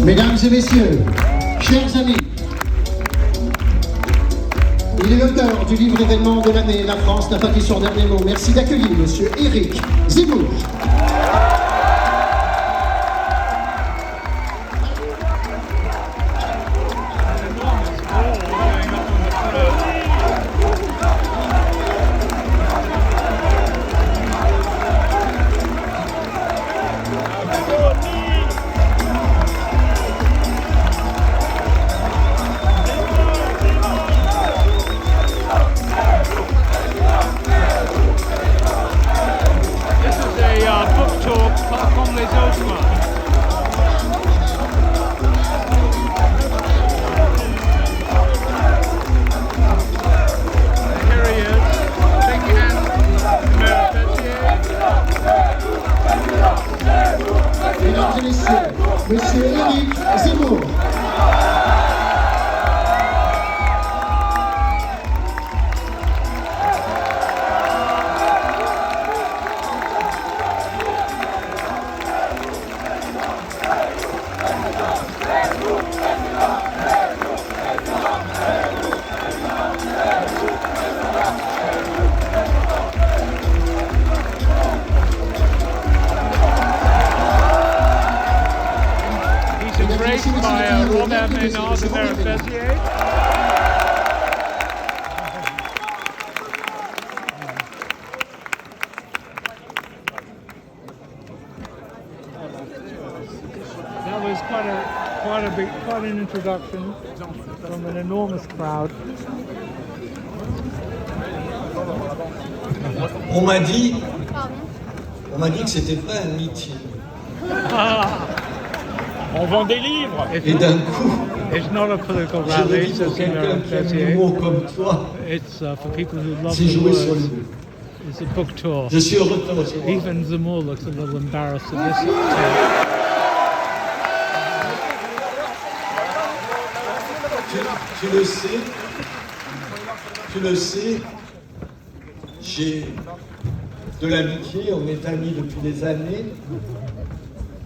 Mesdames et messieurs, chers amis, il est l'auteur du livre événement de l'année, La France n'a pas dit son dernier mot. Merci d'accueillir Monsieur Éric Zemmour. Mesdames et messieurs, Monsieur Éric Zemmour. By Robert Ménard de Verpetier. That was quite an introduction from an enormous crowd. On m'a dit que c'était pas un meeting. On vend des livres. Et d'un coup, It's not a political je le rally, dis says pour quelqu'un Madame qui aime Verpetier. l'humour comme toi, It's for people who love c'est the jouer sur words. le mot. It's a book tour. Je suis heureux de te recevoir. Even Zemmour looks a little embarrassed at this. Tu le sais, j'ai de l'amitié, on est amis depuis des années,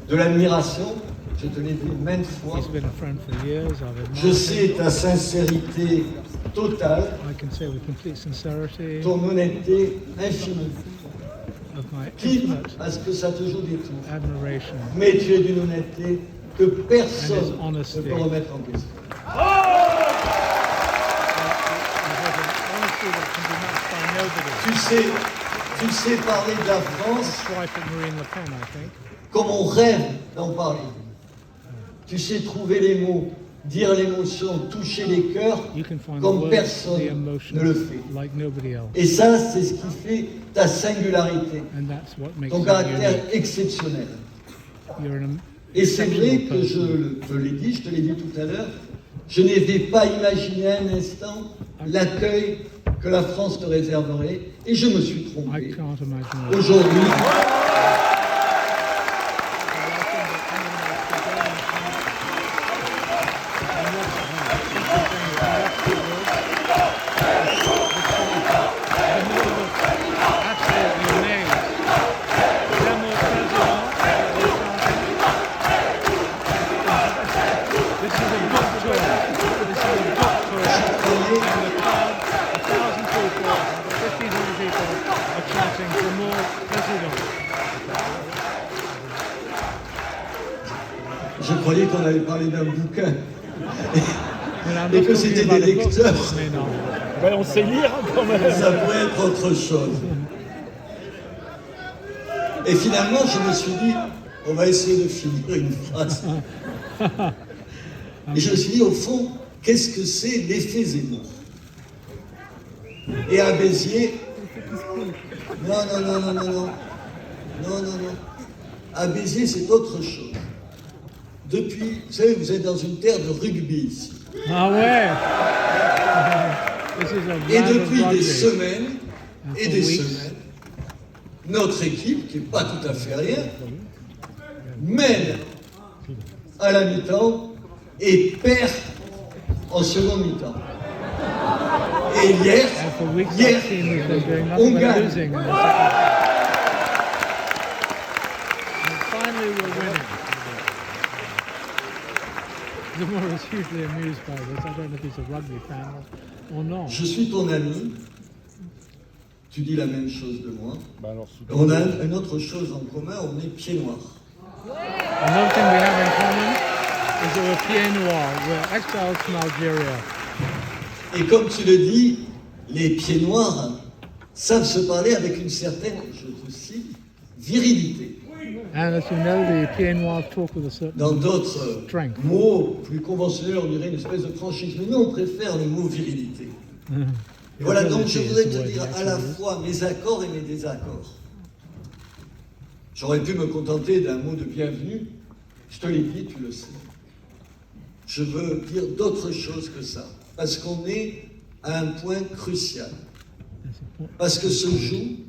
de l'admiration, je te l'ai dit maintes fois. He's been a friend for years. I've Je admired sais him. ta sincérité totale, I can say with complete sincerity ton honnêteté infinie, of my quitte infinite à ce que ça te joue des tours. admiration. Mais tu es d'une honnêteté que personne And his ne honesty. peut remettre en question. Honesty that can be matched by nobody. Tu sais parler de la France Swipe at Marine Le Pen, I think. comme on rêve d'en parler. Tu sais trouver les mots, dire l'émotion, toucher les cœurs You can find the comme words, personne the emotion, ne le fait. like nobody else. Et ça, c'est ce qui fait ta singularité, And that's what makes ton you caractère unique. exceptionnel. You're an Et c'est vrai exceptional que person. je l'ai dit, je te l'ai dit tout à l'heure, je n'avais pas imaginé un instant l'accueil que la France te réserverait, et je me suis I trompé. can't imagine it. Aujourd'hui, je croyais qu'on allait parler d'un bouquin et que c'était des lecteurs. Mais non. Ben, on sait lire hein, quand même. Ça pourrait être autre chose. Et finalement, je me suis dit, on va essayer de finir une phrase. Et je me suis dit, au fond, qu'est-ce que c'est l'effet Zemmour? Et à Béziers, non. À Béziers, c'est autre chose. Depuis, vous savez, vous êtes dans une terre de rugby ici. Ah ouais. This is a Et land of depuis des rugby. semaines et for des weeks. semaines, notre équipe, qui n'est pas tout à fait rien, mène à la mi-temps et perd en seconde mi-temps. Et hier, And for weeks that team has been doing on nothing but gagne. losing in the second half. And finally we're winning. Zemmour is hugely amused by this. I don't know if he's a rugby fan or not. Je suis ton ami. Tu dis la même chose de moi. Bah alors, On a une autre chose en commun, on est pieds noirs. Another thing we have in common is that we're pieds noirs. We're exiles from Algeria. Et comme tu le dis, les pieds noirs savent se parler avec une certaine, je te cite, virilité. And as you know, the pieds noirs talk with a certain Dans d'autres strength. mots plus conventionnels, on dirait une espèce de franchise. Mais nous, on préfère le mot virilité. Et voilà, donc je voudrais te dire à la fois mes accords et mes désaccords. J'aurais pu me contenter d'un mot de bienvenue. Je te l'ai dit, tu le sais. Je veux dire d'autres choses que ça. Parce qu'on est à un point crucial. Parce que se joue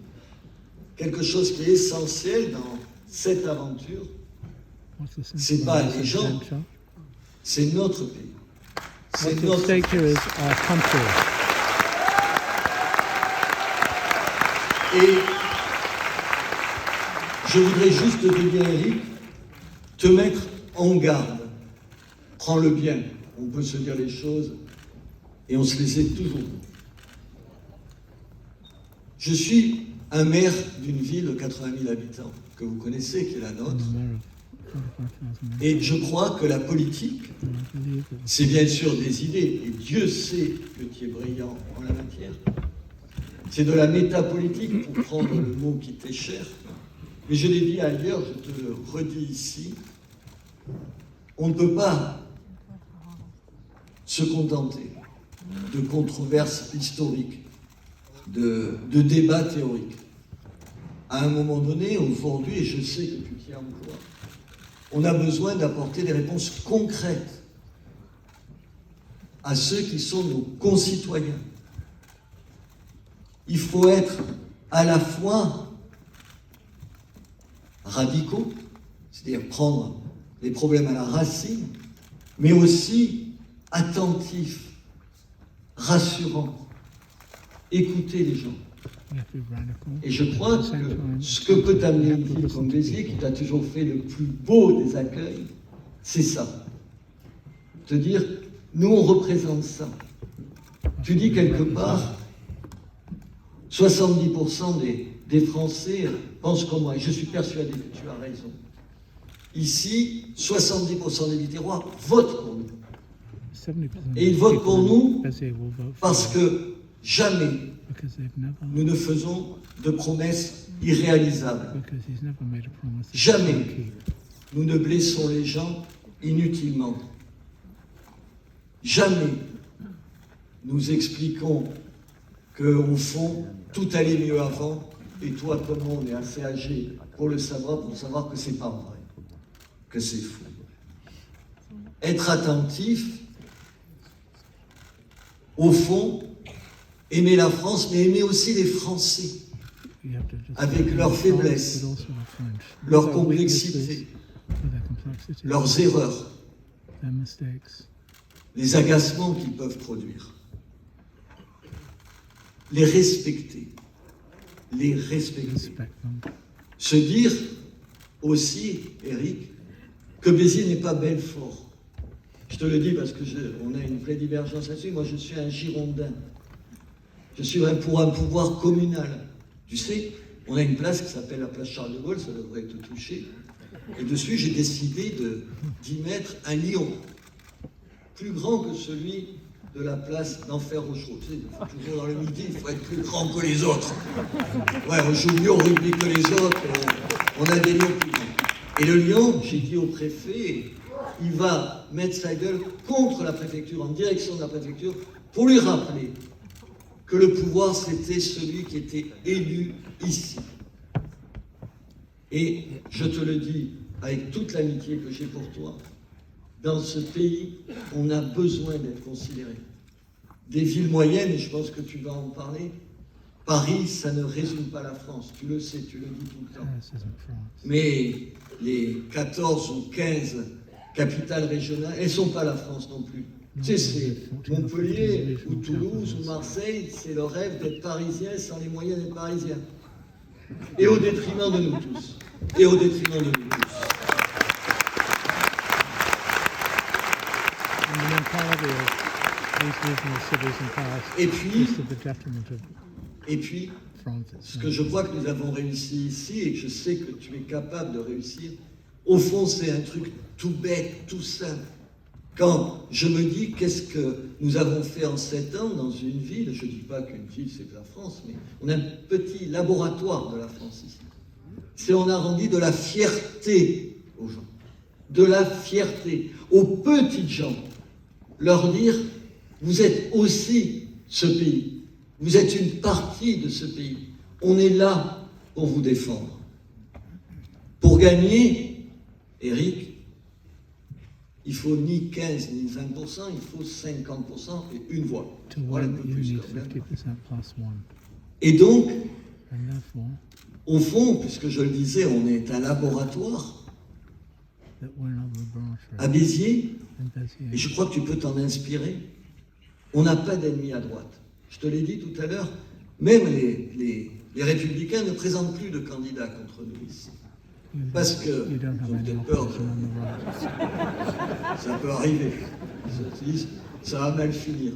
quelque chose qui est essentiel dans cette aventure. C'est pas les gens, c'est notre pays. C'est What's at notre stake here is our country. Et je voudrais juste te dire, Eric, te mettre en garde. Prends-le bien. On peut se dire les choses et on se les sait toujours. Je suis un maire d'une ville de 80 000 habitants, que vous connaissez, qui est la nôtre. Et je crois que la politique, c'est bien sûr des idées, et Dieu sait que tu es brillant en la matière. C'est de la métapolitique, pour prendre le mot qui t'est cher. Mais je l'ai dit ailleurs, je te le redis ici, on ne peut pas se contenter de controverses historiques, de débats théoriques. À un moment donné, aujourd'hui, et je sais que tu t'y emploies, on a besoin d'apporter des réponses concrètes à ceux qui sont nos concitoyens. Il faut être à la fois radicaux, c'est-à-dire prendre les problèmes à la racine, mais aussi attentifs, rassurants, écouter les gens. Et je crois que ce que peut amener une ville comme Béziers, qui t'a toujours fait le plus beau des accueils, c'est ça. Te dire, nous on représente ça. Tu dis quelque part, 70% des Français pensent comme moi, et je suis persuadé que tu as raison. Ici, 70% des Biterrois votent pour nous. Et ils votent pour nous parce que jamais nous ne faisons de promesses irréalisables. Jamais nous ne blessons les gens inutilement. Jamais nous expliquons qu'au fond, tout allait mieux avant, et toi comme moi, on est assez âgé pour le savoir, pour savoir que c'est pas vrai, que c'est faux. Être attentif, au fond, aimer la France, mais aimer aussi les Français, avec leurs faiblesses, leurs complexités, leurs erreurs, les agacements qu'ils peuvent produire. Les respecter. Les respecter. Se dire aussi, Eric, que Béziers n'est pas Belfort. Je te le dis parce qu'on a une vraie divergence là-dessus. Moi, je suis un Girondin. Je suis pour un pouvoir communal. Tu sais, on a une place qui s'appelle la place Charles de Gaulle, ça devrait te toucher. Et dessus, j'ai décidé d'y mettre un lion, plus grand que celui de la place d'Enfer Rochereau. Tu sais, toujours dans le midi, il faut être plus grand que les autres. Ouais, on joue mieux au rugby que les autres, on a des lions plus grands. Et le lion, j'ai dit au préfet, il va mettre sa gueule contre la préfecture, en direction de la préfecture, pour lui rappeler que le pouvoir, c'était celui qui était élu ici. Et je te le dis avec toute l'amitié que j'ai pour toi, dans ce pays, on a besoin d'être considéré. Des villes moyennes, et je pense que tu vas en parler, Paris, ça ne résume pas la France, tu le sais, tu le dis tout le temps. Mais les 14 ou 15 capitales régionales, elles ne sont pas la France non plus. Tu sais, c'est Montpellier, ou Toulouse, ou Marseille, c'est le rêve d'être parisien sans les moyens d'être parisien. Et au détriment de nous tous. Et au détriment de nous tous. these regional cities and past Et puis, is to the detriment of et puis, France. ce que je crois que nous avons réussi ici et que je sais que tu es capable de réussir, au fond, c'est un truc tout bête, tout simple. Quand je me dis qu'est-ce que nous avons fait en 7 ans dans une ville, je ne dis pas qu'une ville c'est la France, mais on a un petit laboratoire de la France ici. C'est on a rendu de la fierté aux gens, de la fierté aux petites gens, leur dire vous êtes aussi ce pays, vous êtes une partie de ce pays, on est là pour vous défendre. Pour gagner, Éric, il faut ni 15 ni 20%, il faut 50% et une voix. To Voilà un win, peu you plus need quand même. 50% plus one. Et donc, And therefore, au fond, puisque je le disais, on est un laboratoire that we're not a laboratory. à Béziers, And et Béziers, je crois que tu peux t'en inspirer. On n'a pas d'ennemis à droite. Je te l'ai dit tout à l'heure, même les Républicains ne présentent plus de candidats contre nous ici. Parce que you don't have ils ont any peut-être peur opposition on the right. ça peut arriver. Ils se disent, ça va mal finir.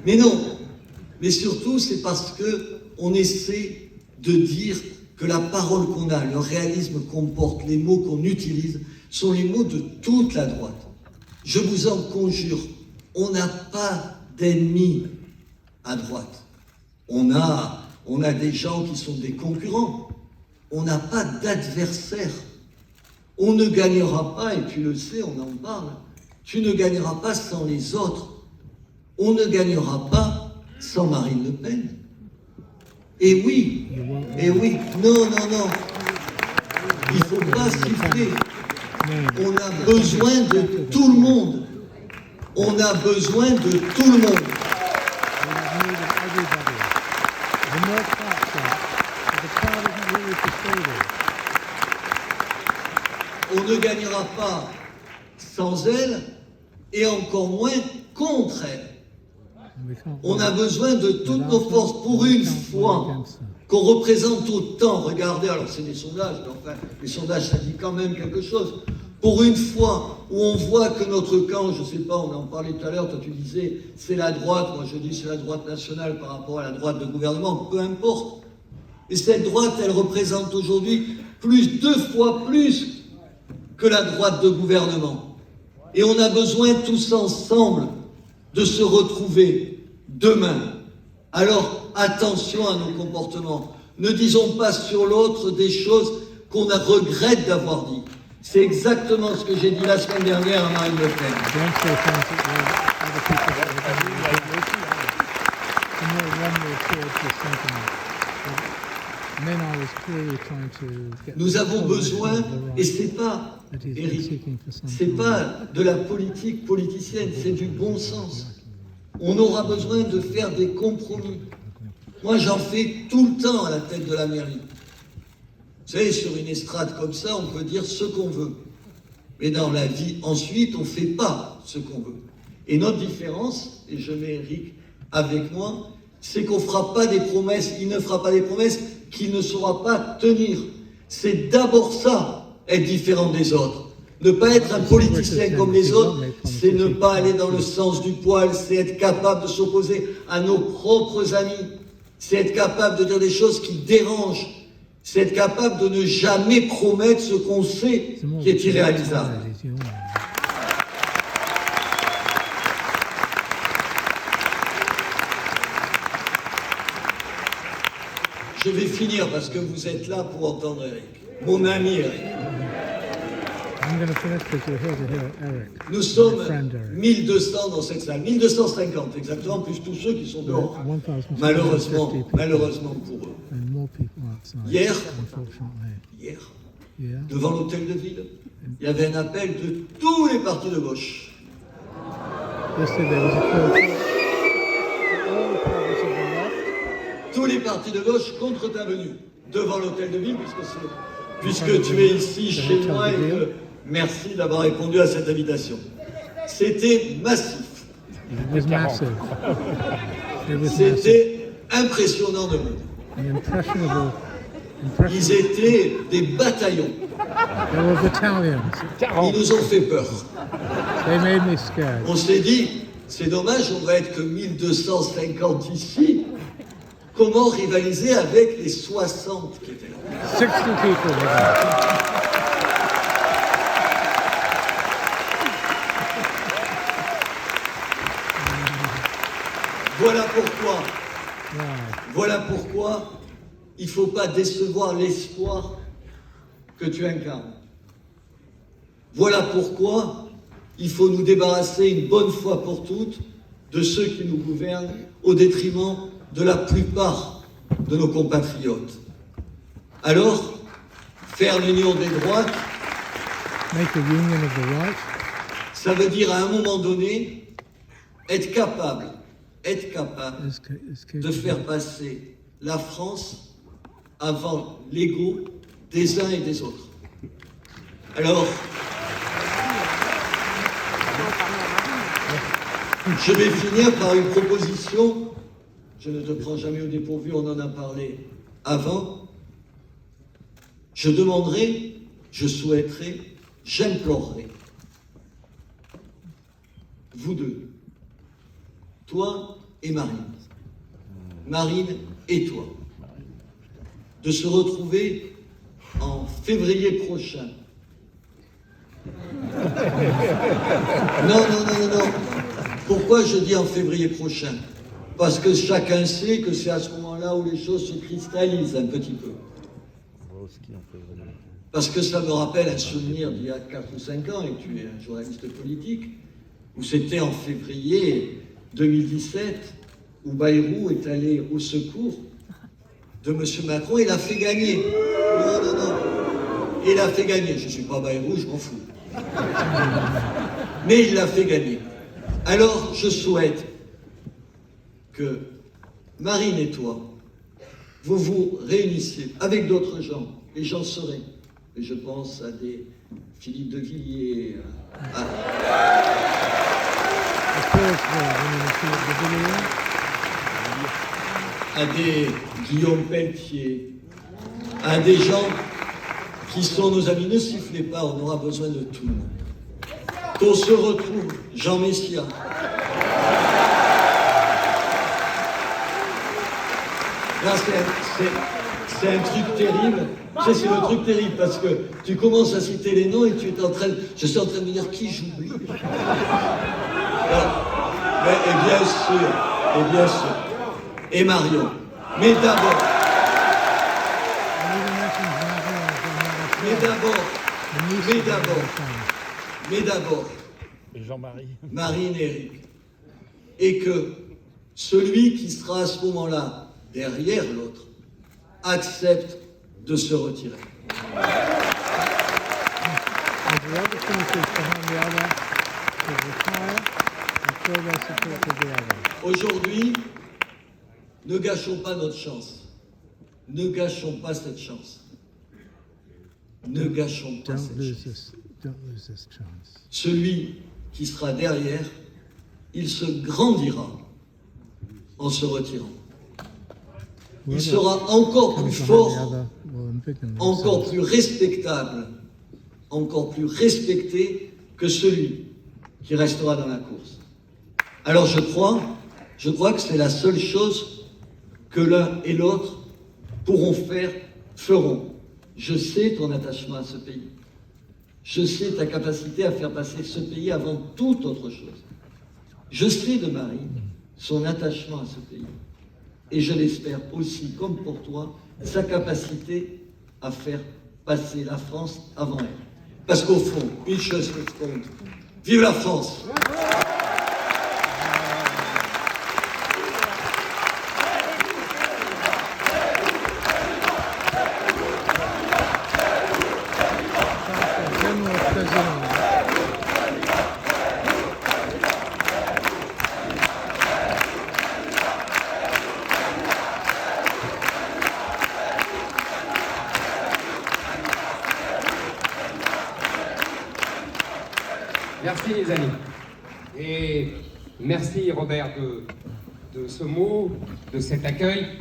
Mais non. Mais surtout, c'est parce que on essaie de dire que la parole qu'on a, le réalisme qu'on porte, les mots qu'on utilise, sont les mots de toute la droite. Je vous en conjure, on n'a pas d'ennemis à droite. On a des gens qui sont des concurrents. On n'a pas d'adversaire. On ne gagnera pas, et tu le sais, on en parle, tu ne gagneras pas sans les autres. On ne gagnera pas sans Marine Le Pen. Et oui, non. Il ne faut pas siffler. On a besoin de tout le monde. On a besoin de tout le monde. We have need of everybody. The more parts are, but the crowd isn't really persuaded. On ne gagnera pas sans elle, et encore moins contre elle. And we can't On a win besoin de toutes nos forces pour une fois qu'on représente autant. Regardez, alors c'est des sondages, mais enfin, les sondages, ça dit quand même quelque chose. Pour une fois où on voit que notre camp, je ne sais pas, on en parlait tout à l'heure, toi tu disais, c'est la droite, moi je dis c'est la droite nationale par rapport à la droite de gouvernement, peu importe. Et cette droite, elle représente aujourd'hui deux fois plus que la droite de gouvernement. Et on a besoin tous ensemble de se retrouver demain. Alors attention à nos comportements. Ne disons pas sur l'autre des choses qu'on regrette d'avoir dit. C'est exactement ce que j'ai dit la semaine dernière à Marine Le Pen. Don't say things that will other people that the more one will towards the sentiment. But men are clearly trying to get Nous avons the besoin, right et c'est pas, that he's been Éric, seeking for some c'est time. pas de la politique politicienne, c'est du bon sens. On aura besoin de faire des compromis. Moi, j'en fais tout le temps à la tête de la mairie. Vous savez, sur une estrade comme ça, on peut dire ce qu'on veut. Mais dans la vie, ensuite, on ne fait pas ce qu'on veut. Et notre différence, et je mets Eric avec moi, c'est qu'on ne fera pas des promesses, il ne fera pas des promesses qu'il ne saura pas tenir. C'est d'abord ça, être différent des autres. Ne pas être un politicien comme les autres, c'est ne pas aller dans le sens du poil, c'est être capable de s'opposer à nos propres amis, c'est être capable de dire des choses qui dérangent, c'est être capable de ne jamais promettre ce qu'on sait qui est irréalisable. Je vais finir parce que vous êtes là pour entendre Eric, mon ami Eric. I'm going to finish because you're here to hear Eric. Nous sommes my friend Eric. 1200 dans cette salle, 1250 exactement, plus tous ceux qui sont dehors. Malheureusement pour eux. And more people outside, Hier, unfortunately. Yeah. devant l'hôtel de ville, il y avait un appel de tous les partis de gauche. Yesterday there was a call for all the parties of the left. Tous les partis de gauche contre ta venue, devant l'hôtel de ville, puisque tu es ici chez moi et que merci d'avoir répondu à cette invitation. C'était massif. It was massive. It was massive. C'était impressionnant de monde. The Ils étaient des bataillons. They were battalions. Ils nous ont fait peur. They made me scared. On s'est dit, C'est dommage, on va être que 1250 ici. Comment rivaliser avec les 60 qui étaient là? 60 people. Voilà pourquoi il ne faut pas décevoir l'espoir que tu incarnes. Voilà pourquoi il faut nous débarrasser une bonne fois pour toutes de ceux qui nous gouvernent au détriment de la plupart de nos compatriotes. Alors, faire l'union des droites, Make a union of the right. ça veut dire à un moment donné être capable de faire passer la France avant l'ego des uns et des autres. Alors, je vais finir par une proposition. Je ne te prends jamais au dépourvu, on en a parlé avant. Je demanderai, je souhaiterais, j'implorerais, vous deux, toi et Marine, Marine et toi, de se retrouver en février prochain. Non. Pourquoi je dis en février prochain? Parce que chacun sait que c'est à ce moment-là où les choses se cristallisent un petit peu. Parce que ça me rappelle un souvenir d'il y a 4 ou 5 ans, et tu es un journaliste politique, où c'était en février 2017, où Bayrou est allé au secours de M. Macron et l'a fait gagner. Non. Il l'a fait gagner. Je ne suis pas Bayrou, je m'en fous. Mais il l'a fait gagner. Alors, je souhaite que Marine et toi, vous vous réunissiez avec d'autres gens, et j'en serai. Et je pense à des Philippe de Villiers, à des Guillaume Pelletier, à des gens qui sont nos amis. Ne sifflez pas, on aura besoin de tout le monde. Qu'on se retrouve, Jean Messia. Là, c'est un truc terrible. Tu sais, c'est le truc terrible parce que tu commences à citer les noms et je suis en train de me dire qui j'oublie. Et bien sûr. Et Marion. Mais d'abord. Jean-Marie. Marine et Eric. Et que celui qui sera à ce moment-là derrière l'autre accepte de se retirer. Aujourd'hui, ne gâchons pas notre chance. Ne gâchons pas cette chance. Ne gâchons pas cette chance. Celui qui sera derrière, il se grandira en se retirant. Il sera encore plus fort, encore plus respectable, encore plus respecté que celui qui restera dans la course. Alors je crois que c'est la seule chose que l'un et l'autre feront. Je sais ton attachement à ce pays. Je sais ta capacité à faire passer ce pays avant toute autre chose. Je sais de Marine son attachement à ce pays. Et je l'espère aussi, comme pour toi, sa capacité à faire passer la France avant elle. Parce qu'au fond, une chose compte. Vive la France! Merci les amis. Et merci Robert de ce mot, de cet accueil.